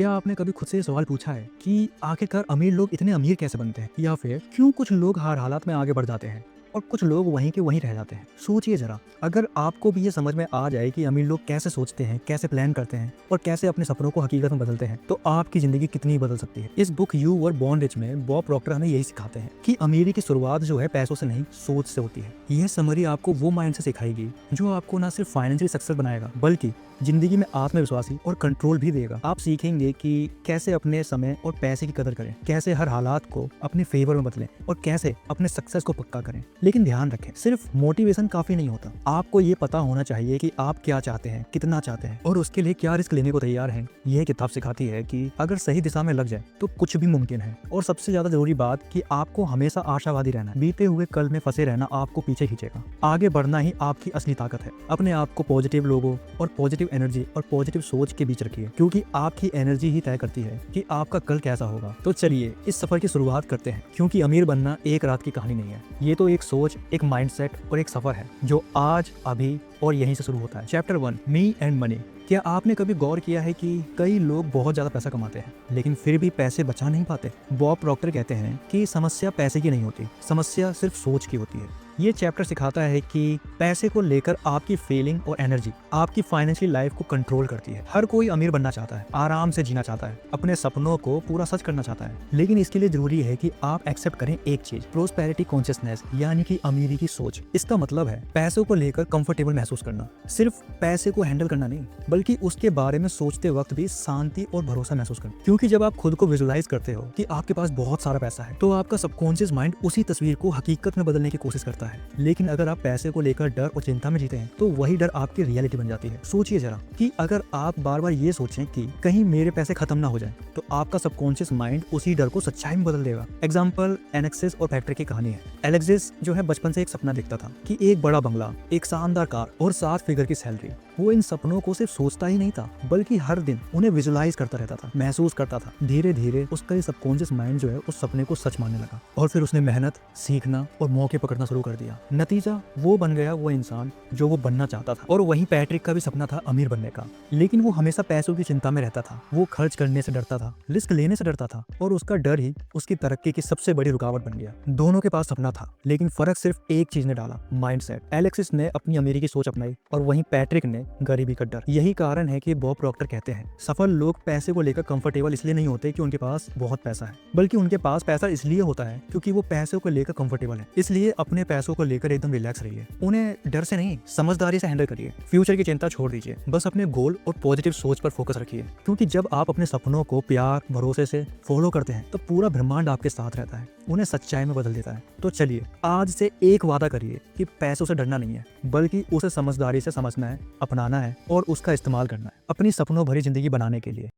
क्या आपने कभी खुद से ये सवाल पूछा है कि आखिरकार अमीर लोग इतने अमीर कैसे बनते हैं, या फिर क्यों कुछ लोग हर हालात में आगे बढ़ जाते हैं और कुछ लोग वहीं के वहीं रह जाते हैं? सोचिए जरा, अगर आपको भी ये समझ में आ जाए कि अमीर लोग कैसे सोचते हैं, कैसे प्लान करते हैं और कैसे अपने सपनों को हकीकत में बदलते हैं, तो आपकी जिंदगी कितनी बदल सकती है। इस book you were born rich में बॉब प्रॉक्टर हमें यही सिखाते हैं कि अमीरी की शुरुआत जो है पैसों से नहीं, सोच से होती है। यह समरी आपको वो माइंड से सिखाएगी जो आपको ना सिर्फ फाइनेंशियल सक्सेस बनाएगा बल्कि जिंदगी में आत्मविश्वासी और कंट्रोल भी देगा। आप सीखेंगे कि कैसे अपने समय और पैसे की कदर करें, कैसे हर हालात को अपने फेवर में बदलें और कैसे अपने सक्सेस को पक्का करें। लेकिन ध्यान रखें, सिर्फ मोटिवेशन काफी नहीं होता। आपको ये पता होना चाहिए कि आप क्या चाहते हैं, कितना चाहते हैं और उसके लिए क्या रिस्क लेने को तैयार हैं। यह किताब सिखाती है कि अगर सही दिशा में लग जाए तो कुछ भी मुमकिन है। और सबसे ज्यादा जरूरी बात कि आपको हमेशा आशावादी रहना है। बीते हुए कल में फंसे रहना आपको पीछे खींचेगा। आगे बढ़ना ही आपकी असली ताकत है। अपने आप को पॉजिटिव लोगों और पॉजिटिव एनर्जी और पॉजिटिव सोच के बीच रखिए, क्योंकि आपकी एनर्जी ही तय करती है कि आपका कल कैसा होगा। तो चलिए इस सफर की शुरुआत करते हैं, क्योंकि अमीर बनना एक रात की कहानी नहीं है। ये तो एक सोच, एक माइंडसेट और एक सफर है जो आज, अभी और यहीं से शुरू होता है। Chapter 1, me and money. क्या आपने कभी गौर किया है कि कई लोग बहुत ज्यादा पैसा कमाते हैं लेकिन फिर भी पैसे बचा नहीं पाते? बॉब प्रॉक्टर कहते हैं कि समस्या पैसे की नहीं होती, समस्या सिर्फ सोच की होती है। ये चैप्टर सिखाता है कि पैसे को लेकर आपकी फीलिंग और एनर्जी आपकी फाइनेंशियल लाइफ को कंट्रोल करती है। हर कोई अमीर बनना चाहता है, आराम से जीना चाहता है, अपने सपनों को पूरा सच करना चाहता है, लेकिन इसके लिए जरूरी है कि आप एक्सेप्ट करें एक चीज, प्रोस्पेरिटी कॉन्शियसनेस, यानी कि अमीरी की सोच। इसका मतलब है पैसों को लेकर कंफर्टेबल महसूस करना, सिर्फ पैसे को हैंडल करना नहीं, बल्कि उसके बारे में सोचते वक्त भी शांति और भरोसा महसूस करना। क्योंकि जब आप खुद को विजुअलाइज करते हो कि आपके पास बहुत सारा पैसा है, तो आपका सबकॉन्शियस माइंड उसी तस्वीर को हकीकत में बदलने की कोशिश करता है। लेकिन अगर आप पैसे को लेकर डर और चिंता में जीते हैं तो वही डर आपकी रियलिटी बन जाती है। सोचिए जरा कि अगर आप बार बार ये सोचें कि कहीं मेरे पैसे खत्म ना हो जाएं, तो आपका सबकॉन्शियस माइंड उसी डर को सच्चाई में बदल देगा। एग्जाम्पल एलेक्सिस और पैट्रिक की कहानी है। एलेक्सिस जो है बचपन से एक सपना देखता था कि एक बड़ा बंगला, एक शानदार कार और 7 फिगर की सैलरी। वो इन सपनों को सिर्फ सोचता ही नहीं था बल्कि हर दिन उन्हें विजुअलाइज करता रहता था, महसूस करता था। धीरे धीरे उसका ये सबकॉन्शियस माइंड जो है उस सपने को सच मानने लगा और फिर उसने मेहनत, सीखना और मौके पकड़ना शुरू कर दिया। नतीजा वो बन गया वो इंसान जो वो बनना चाहता था। और वहीं पैट्रिक का भी सपना था अमीर बनने का, लेकिन वो हमेशा पैसों की चिंता में रहता था। वो खर्च करने से डरता था, रिस्क लेने से डरता था और उसका डर ही उसकी तरक्की की सबसे बड़ी रुकावट बन गया। दोनों के पास सपना था, लेकिन फर्क सिर्फ एक चीज ने डाला, माइंडसेट। एलेक्सिस ने अपनी अमीरी की सोच अपनाई और वहीं पैट्रिक ने गरीबी का डर। यही कारण है कि बॉब प्रॉक्टर कहते हैं सफल लोग पैसे को लेकर कंफर्टेबल इसलिए नहीं होते कि उनके पास बहुत पैसा है, बल्कि उनके पास पैसा इसलिए होता है क्योंकि वो पैसों को लेकर कंफर्टेबल है। इसलिए अपने पैसों को लेकर एकदम रिलैक्स रहिए, उन्हें डर से नहीं समझदारी से हैंडल करिए। फ्यूचर की चिंता छोड़ दीजिए, बस अपने गोल और पॉजिटिव सोच पर फोकस रखिए, क्योंकि जब आप अपने सपनों को प्यार, भरोसे से फॉलो करते हैं तो पूरा ब्रह्मांड आपके साथ रहता है, उन्हें सच्चाई में बदल देता है। तो चलिए आज से एक वादा करिए कि पैसों से डरना नहीं है, बल्कि उसे समझदारी से समझना है, अपनाना है और उसका इस्तेमाल करना है अपनी सपनों भरी जिंदगी बनाने के लिए।